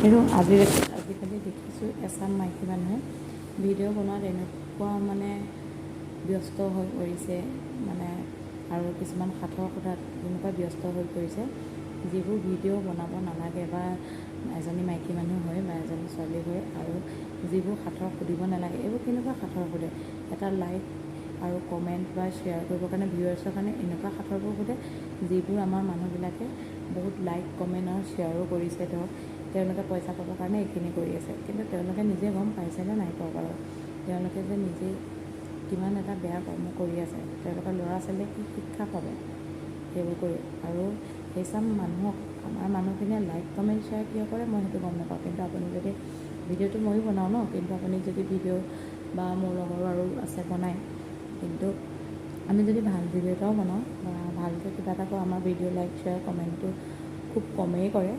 কিন্তু আজিকালি দেখিছোঁ এচাম মাইকী মানুহে ভিডিঅ' বনোৱাত এনেকুৱা মানে ব্যস্ত হৈ পৰিছে আৰু কিছুমান সাঁথৰ কথাত এনেকুৱা ব্যস্ত হৈ পৰিছে যিবোৰ ভিডিঅ' বনাব নালাগে বা এজনী মাইকী মানুহ হয় বা এজনী ছোৱালী হয় আৰু যিবোৰ সাঁথৰ সুধিব নালাগে। এইবোৰ কেনেকুৱা সাঁথৰ সোধে? এটা লাইক আৰু কমেণ্ট বা শ্বেয়াৰ কৰিবৰ কাৰণে ভিউৱাৰ্ছৰ কাৰণে এনেকুৱা সাঁথৰবোৰ সোধে যিবোৰ আমাৰ মানুহবিলাকে বহুত লাইক কমেণ্ট আৰু শ্বেয়াৰো কৰিছে। তেওঁলোকে পইচা পাবৰ কাৰণে এইখিনি কৰি আছে, কিন্তু তেওঁলোকে নিজে গম পাইছেনে নাই পোৱা বাৰু? তেওঁলোকে যে নিজে কিমান এটা বেয়া কৰ্ম কৰি আছে, তেওঁলোকৰ ল'ৰা ছোৱালীয়ে কি শিক্ষা পাব সেইবোৰ কৰি? আৰু সেইচাম মানুহক আমাৰ মানুহখিনিয়ে লাইক কমেণ্ট শ্বেয়াৰ কিয় কৰে মই সেইটো গম নাপাওঁ। কিন্তু আপুনি যদি ভিডিঅ'টো ময়ো বনাওঁ ন, কিন্তু আপুনি যদি ভিডিঅ' বা মোৰ লগৰো আৰু আছে বনায়, কিন্তু আমি যদি ভাল ভিডিঅ' এটাও বনাওঁ বা ভালকৈ কিবা এটা কওঁ, আমাৰ ভিডিঅ' লাইক শ্বেয়াৰ কমেণ্টটো খুব কমেই কৰে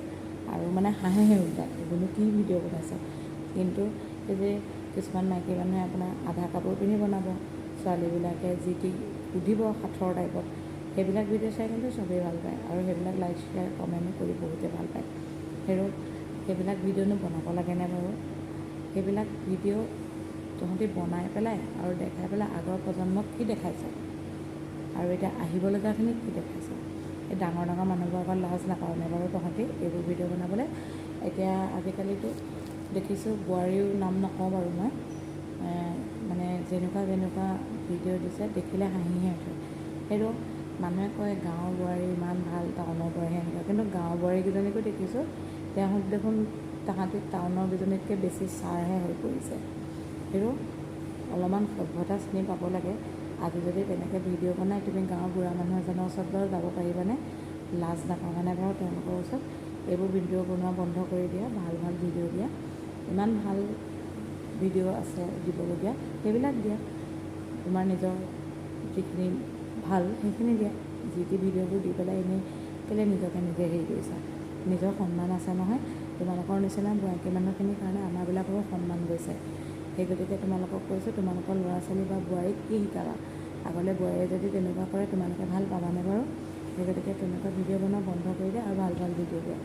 আৰু হাঁহেহে উল্টাই এইবোৰনো কি ভিডিঅ' বনাইছে। কিন্তু এই যে কিছুমান মাইকী মানুহে আপোনাৰ আধা কাপোৰ পিন্ধি বনাব, ছোৱালীবিলাকে যি টি সুধিব সাঁথৰ টাইপত, সেইবিলাক ভিডিঅ' চাই কিন্তু চবেই ভাল পায় আৰু সেইবিলাক লাইক শ্বেয়াৰ কমেণ্ট কৰি বহুতে ভাল পায়। সেইবিলাক ভিডিঅ'নো বনাব লাগেনে বাৰু? সেইবিলাক ভিডিঅ' তহঁতি বনাই পেলাই আৰু দেখাই পেলাই আগৰ প্ৰজন্মক কি দেখাইছে আৰু এতিয়া আহিবলগাখিনিক কি দেখাইছে? এই ডাঙৰ ডাঙৰ মানুহবোৰৰ আগত লাজ নাপাওঁনে বাৰু তহঁতি এইবোৰ ভিডিঅ' বনাবলৈ? এতিয়া আজিকালিতো দেখিছোঁ, বোৱাৰীও নাম নকওঁ বাৰু মই, যেনেকুৱা ভিডিঅ' দিছে দেখিলে হাঁহিহে উঠে। সেইটো মানুহে কয় গাঁৱৰ বোৱাৰী ইমান ভাল, টাউনৰ বোৱাৰীহে এনেকুৱা, কিন্তু গাঁৱৰ বোৱাৰীকেইজনীকো দেখিছোঁ তেওঁলোক দেখোন তাহাঁতি টাউনৰ কেইজনীতকৈ বেছি ছাৰহে হৈ পৰিছে। সেইটো অলপমান সভ্যতা চিনি পাব লাগে। আজি যদি তেনেকৈ ভিডিঅ' বনাই তুমি গাঁৱৰ বুঢ়া মানুহ এজনৰ ওচৰত বাৰু যাব পাৰিবানে? লাজ নাপাবানে বাৰু তেওঁলোকৰ ওচৰত? এইবোৰ ভিডিঅ' বনোৱা বন্ধ কৰি দিয়া, ভাল ভাল ভিডিঅ' দিয়া। ইমান ভাল ভিডিঅ' আছে দিবলগীয়া, সেইবিলাক দিয়া। তোমাৰ নিজৰ যিখিনি ভাল সেইখিনি দিয়া। যি টি ভিডিঅ'বোৰ দি পেলাই এনেই কেলৈ নিজকে নিজে হেৰি কৰিছা? নিজৰ সন্মান আছে নহয়। তোমালোকৰ নিচিনা মাইকী মানুহখিনিৰ কাৰণে আমাৰবিলাকৰো সন্মান গৈছে। সেই গতিকে তোমালোকক কৈছোঁ, তোমালোকৰ ল'ৰা ছোৱালী বা বোৱাৰীক কি শিকাবা? আগলৈ বোৱাৰীয়ে যদি তেনেকুৱা কৰে তোমালোকে ভাল পাবানে বাৰু? সেই গতিকে তেনেকুৱা ভিডিঅ' বনোৱা বন্ধ কৰি দিয়া আৰু ভাল ভাল ভিডিঅ' দিয়া।